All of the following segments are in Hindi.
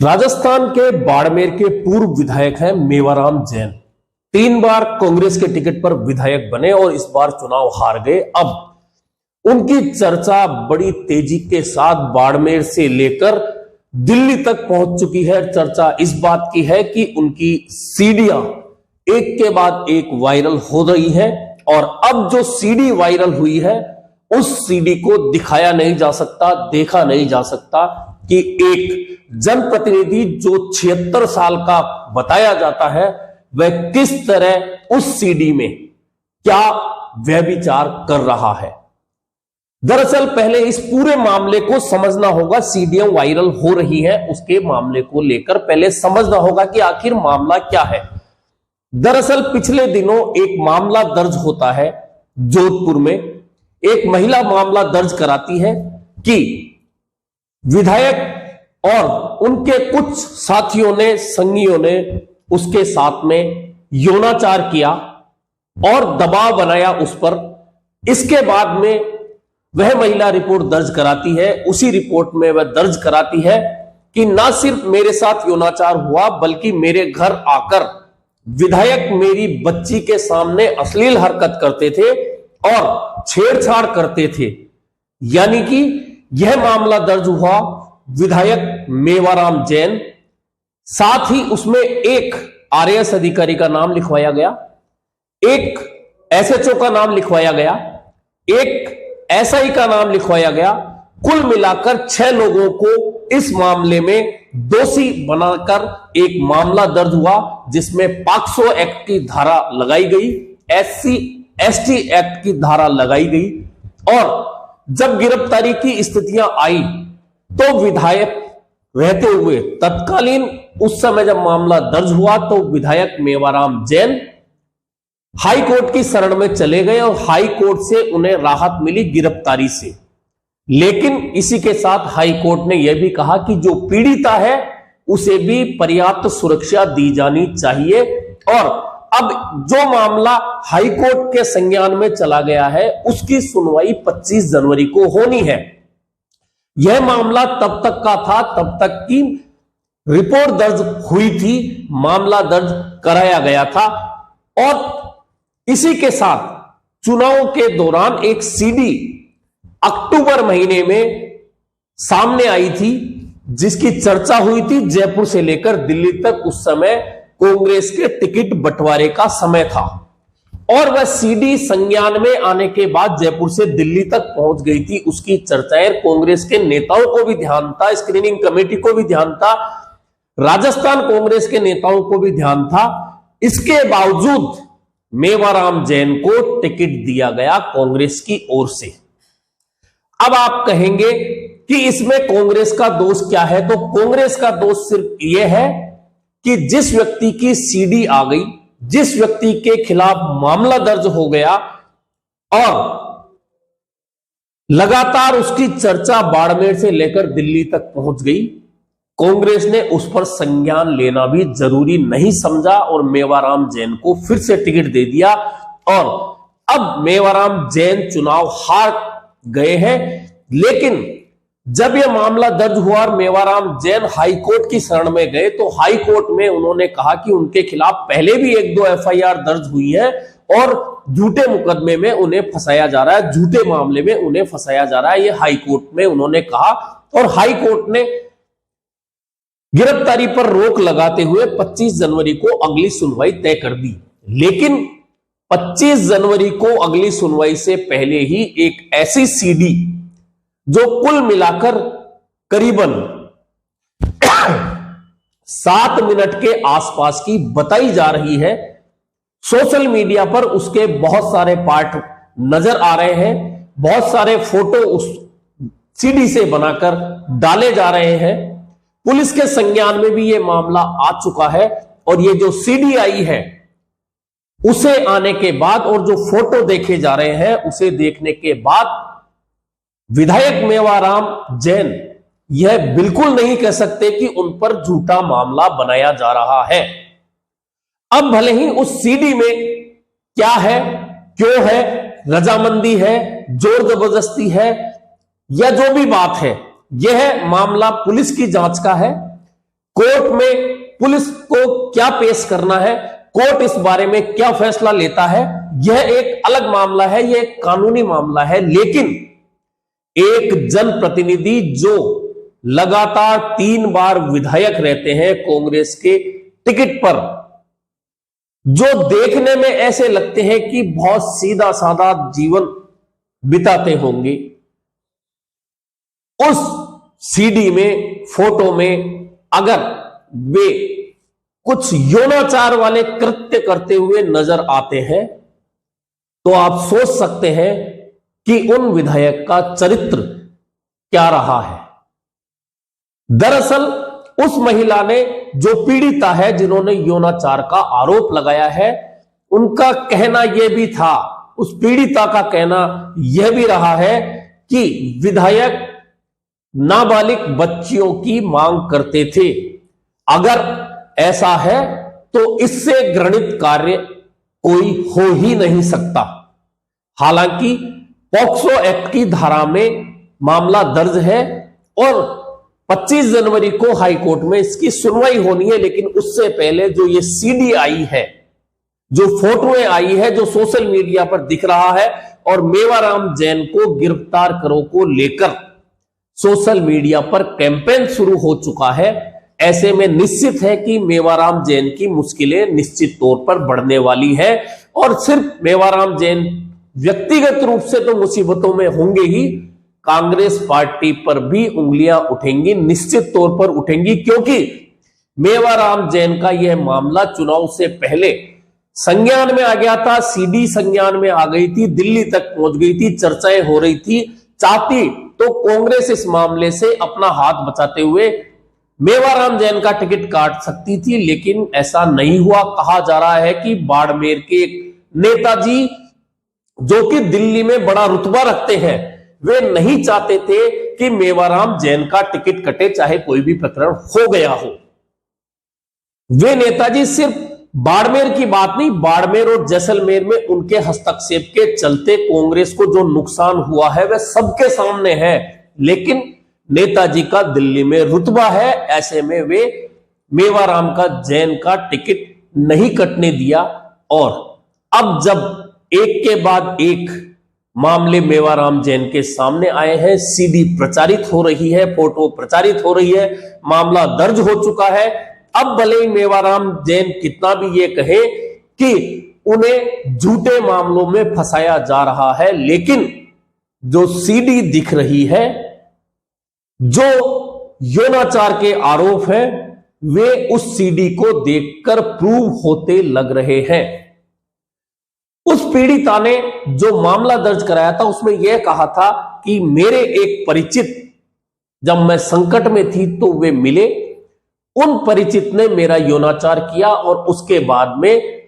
राजस्थान के बाड़मेर के पूर्व विधायक हैं मेवाराम जैन। 3 बार कांग्रेस के टिकट पर विधायक बने और इस बार चुनाव हार गए। अब उनकी चर्चा बड़ी तेजी के साथ बाड़मेर से लेकर दिल्ली तक पहुंच चुकी है। चर्चा इस बात की है कि उनकी सीडियां एक के बाद एक वायरल हो रही है और अब जो सीडी वायरल हुई है उस सीडी को दिखाया नहीं जा सकता, देखा नहीं जा सकता कि एक जनप्रतिनिधि जो 76 साल का बताया जाता है वह किस तरह उस सीडी में क्या व्यभिचार कर रहा है। दरअसल पहले इस पूरे मामले को समझना होगा। सीडियां वायरल हो रही हैं, उसके मामले को लेकर पहले समझना होगा कि आखिर मामला क्या है। दरअसल पिछले दिनों एक मामला दर्ज होता है जोधपुर में। एक महिला मामला दर्ज कराती है कि विधायक और उनके कुछ साथियों ने, संगियों ने उसके साथ में यौनाचार किया और दबाव बनाया उस पर। इसके बाद में वह महिला रिपोर्ट दर्ज कराती है। उसी रिपोर्ट में वह दर्ज कराती है कि ना सिर्फ मेरे साथ यौनाचार हुआ बल्कि मेरे घर आकर विधायक मेरी बच्ची के सामने अश्लील हरकत करते थे और छेड़छाड़ करते थे। यानी कि यह मामला दर्ज हुआ विधायक मेवाराम जैन, साथ ही उसमें एक आरएएस अधिकारी का नाम लिखवाया गया, एक एसएचओ का नाम लिखवाया गया, एक एसआई का नाम लिखवाया गया। कुल मिलाकर 6 लोगों को इस मामले में दोषी बनाकर एक मामला दर्ज हुआ जिसमें पॉक्सो एक्ट की धारा लगाई गई, एससी एसटी एक्ट की धारा लगाई गई। और जब गिरफ्तारी की स्थितियां आई तो विधायक रहते हुए तत्कालीन उस समय जब मामला दर्ज हुआ तो विधायक मेवाराम जैन हाई कोर्ट की शरण में चले गए और हाई कोर्ट से उन्हें राहत मिली गिरफ्तारी से। लेकिन इसी के साथ हाई कोर्ट ने यह भी कहा कि जो पीड़िता है उसे भी पर्याप्त सुरक्षा दी जानी चाहिए। और अब जो मामला हाई कोर्ट के संज्ञान में चला गया है उसकी सुनवाई 25 जनवरी को होनी है। यह मामला तब तक का था तब तक की रिपोर्ट दर्ज हुई थी, मामला दर्ज कराया गया था। और इसी के साथ चुनाव के दौरान एक सीडी अक्टूबर महीने में सामने आई थी जिसकी चर्चा हुई थी जयपुर से लेकर दिल्ली तक। उस समय कांग्रेस के टिकट बंटवारे का समय था और वह सीडी संज्ञान में आने के बाद जयपुर से दिल्ली तक पहुंच गई थी। उसकी चर्चाएं कांग्रेस के नेताओं को भी ध्यान था, स्क्रीनिंग कमेटी को भी ध्यान था, राजस्थान कांग्रेस के नेताओं को भी ध्यान था। इसके बावजूद मेवाराम जैन को टिकट दिया गया कांग्रेस की ओर से। अब आप कहेंगे कि इसमें कांग्रेस का दोष क्या है, तो कांग्रेस का दोष सिर्फ यह है कि जिस व्यक्ति की सीडी आ गई, जिस व्यक्ति के खिलाफ मामला दर्ज हो गया और लगातार उसकी चर्चा बाड़मेर से लेकर दिल्ली तक पहुंच गई, कांग्रेस ने उस पर संज्ञान लेना भी जरूरी नहीं समझा और मेवाराम जैन को फिर से टिकट दे दिया। और अब मेवाराम जैन चुनाव हार गए हैं। लेकिन जब यह मामला दर्ज हुआ और मेवाराम जैन हाई कोर्ट की शरण में गए तो हाई कोर्ट में उन्होंने कहा कि उनके खिलाफ पहले भी 1-2 एफआईआर दर्ज हुई है और झूठे मुकदमे में उन्हें फंसाया जा रहा है, झूठे मामले में उन्हें फंसाया जा रहा है। यह हाई कोर्ट में उन्होंने कहा और हाई कोर्ट ने गिरफ्तारी पर रोक लगाते हुए 25 जनवरी को अगली सुनवाई तय कर दी। लेकिन 25 जनवरी को अगली सुनवाई से पहले ही एक ऐसी सीडी जो कुल मिलाकर करीबन 7 मिनट के आसपास की बताई जा रही है, सोशल मीडिया पर उसके बहुत सारे पार्ट नजर आ रहे हैं, बहुत सारे फोटो उस सीडी से बनाकर डाले जा रहे हैं। पुलिस के संज्ञान में भी यह मामला आ चुका है और ये जो सीडी आई है उसे आने के बाद और जो फोटो देखे जा रहे हैं उसे देखने के बाद विधायक मेवाराम जैन यह बिल्कुल नहीं कह सकते कि उन पर झूठा मामला बनाया जा रहा है। अब भले ही उस सीडी में क्या है, क्यों है, रजामंदी है, जोर जबरदस्ती है या जो भी बात है, यह मामला पुलिस की जांच का है। कोर्ट में पुलिस को क्या पेश करना है, कोर्ट इस बारे में क्या फैसला लेता है, यह एक अलग मामला है, यह एक कानूनी मामला है। लेकिन एक जनप्रतिनिधि जो लगातार 3 बार विधायक रहते हैं कांग्रेस के टिकट पर, जो देखने में ऐसे लगते हैं कि बहुत सीधा साधा जीवन बिताते होंगे, उस सीडी में, फोटो में अगर वे कुछ यौनाचार वाले कृत्य करते हुए नजर आते हैं तो आप सोच सकते हैं कि उन विधायक का चरित्र क्या रहा है। दरअसल उस महिला ने, जो पीड़िता है, जिन्होंने यौनाचार का आरोप लगाया है, उनका कहना यह भी था, उस पीड़िता का कहना यह भी रहा है कि विधायक नाबालिग बच्चियों की मांग करते थे। अगर ऐसा है तो इससे घृणित कार्य कोई हो ही नहीं सकता। हालांकि पॉक्सो एक्ट की धारा में मामला दर्ज है और 25 जनवरी को हाई कोर्ट में इसकी सुनवाई होनी है। लेकिन उससे पहले जो ये सीडी आई है, जो फोटोएं आई है, जो सोशल मीडिया पर दिख रहा है, और मेवाराम जैन को गिरफ्तार करो को लेकर सोशल मीडिया पर कैंपेन शुरू हो चुका है। ऐसे में निश्चित है कि मेवाराम जैन की मुश्किलें निश्चित तौर पर बढ़ने वाली है। और सिर्फ मेवाराम जैन व्यक्तिगत रूप से तो मुसीबतों में होंगे ही, कांग्रेस पार्टी पर भी उंगलियां उठेंगी, निश्चित तौर पर उठेंगी, क्योंकि मेवाराम जैन का यह मामला चुनाव से पहले संज्ञान में आ गया था, सीडी संज्ञान में आ गई थी, दिल्ली तक पहुंच गई थी, चर्चाएं हो रही थी। चाहती तो कांग्रेस इस मामले से अपना हाथ बचाते हुए मेवाराम जैन का टिकट काट सकती थी, लेकिन ऐसा नहीं हुआ। कहा जा रहा है कि बाड़मेर के एक नेताजी, जो कि दिल्ली में बड़ा रुतबा रखते हैं, वे नहीं चाहते थे कि मेवाराम जैन का टिकट कटे, चाहे कोई भी प्रकरण हो गया हो। वे नेताजी सिर्फ बाड़मेर की बात नहीं, बाड़मेर और जैसलमेर में उनके हस्तक्षेप के चलते कांग्रेस को जो नुकसान हुआ है वह सबके सामने है। लेकिन नेताजी का दिल्ली में रुतबा है, ऐसे में वे मेवाराम का जैन का टिकट नहीं कटने दिया। और अब जब एक के बाद एक मामले मेवाराम जैन के सामने आए हैं, सीडी प्रचारित हो रही है, फोटो प्रचारित हो रही है, मामला दर्ज हो चुका है। अब भले ही मेवाराम जैन कितना भी ये कहे कि उन्हें झूठे मामलों में फंसाया जा रहा है, लेकिन जो सीडी दिख रही है, जो यौनाचार के आरोप हैं, वे उस सीडी को देखकर प्रूव होते लग रहे हैं। उस पीड़िता ने जो मामला दर्ज कराया था उसमें यह कहा था कि मेरे एक परिचित, जब मैं संकट में थी तो वे मिले, उन परिचित ने मेरा यौनाचार किया और उसके बाद में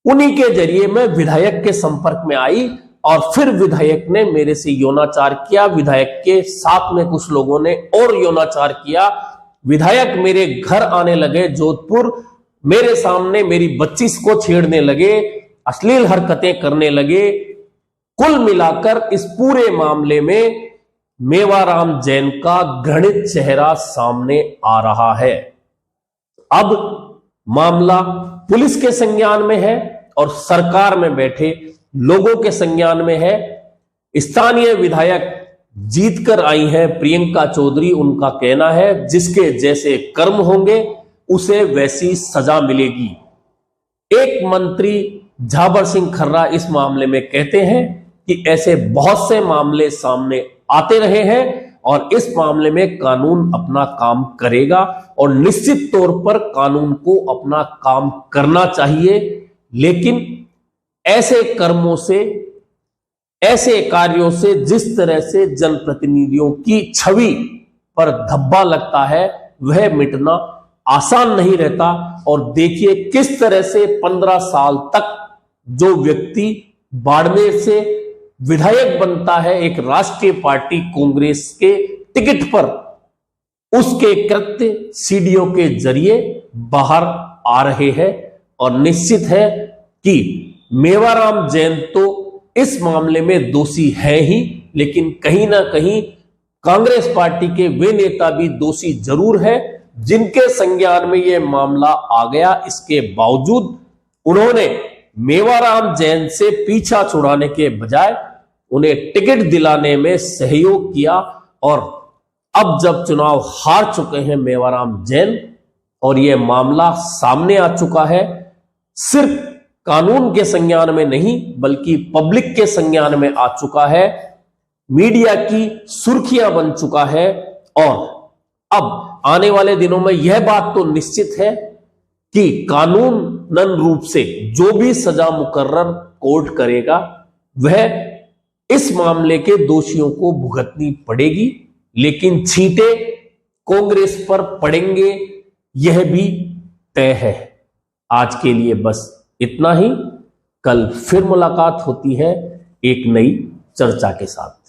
उन्हीं के जरिए मैं विधायक के संपर्क में आई और फिर विधायक ने मेरे से यौनाचार किया। विधायक के साथ में कुछ लोगों ने और यौनाचार किया। विधायक मेरे घर आने लगे जोधपुर, मेरे सामने मेरी बच्ची को छेड़ने लगे, अश्लील हरकतें करने लगे। कुल मिलाकर इस पूरे मामले में मेवाराम जैन का घृणित चेहरा सामने आ रहा है। अब मामला पुलिस के संज्ञान में है और सरकार में बैठे लोगों के संज्ञान में है। स्थानीय विधायक जीतकर आई हैं प्रियंका चौधरी, उनका कहना है जिसके जैसे कर्म होंगे उसे वैसी सजा मिलेगी। एक मंत्री झाबर सिंह खर्रा इस मामले में कहते हैं कि ऐसे बहुत से मामले सामने आते रहे हैं और इस मामले में कानून अपना काम करेगा और निश्चित तौर पर कानून को अपना काम करना चाहिए। लेकिन ऐसे कर्मों से, ऐसे कार्यों से जिस तरह से जनप्रतिनिधियों की छवि पर धब्बा लगता है वह मिटना आसान नहीं रहता। और देखिए किस तरह से 15 साल तक जो व्यक्ति बाड़मेर से विधायक बनता है एक राष्ट्रीय पार्टी कांग्रेस के टिकट पर, उसके कृत्य सीडीओ के जरिए बाहर आ रहे हैं। और निश्चित है कि मेवाराम जैन तो इस मामले में दोषी है ही, लेकिन कहीं ना कहीं कांग्रेस पार्टी के वे नेता भी दोषी जरूर है जिनके संज्ञान में यह मामला आ गया, इसके बावजूद उन्होंने मेवाराम जैन से पीछा छुड़ाने के बजाय उन्हें टिकट दिलाने में सहयोग किया। और अब जब चुनाव हार चुके हैं मेवाराम जैन और यह मामला सामने आ चुका है, सिर्फ कानून के संज्ञान में नहीं बल्कि पब्लिक के संज्ञान में आ चुका है, मीडिया की सुर्खियां बन चुका है, और अब आने वाले दिनों में यह बात तो निश्चित है कि कानूनन रूप से जो भी सजा मुकर्रर कोर्ट करेगा वह इस मामले के दोषियों को भुगतनी पड़ेगी, लेकिन छींटे कांग्रेस पर पड़ेंगे यह भी तय है। आज के लिए बस इतना ही। कल फिर मुलाकात होती है एक नई चर्चा के साथ।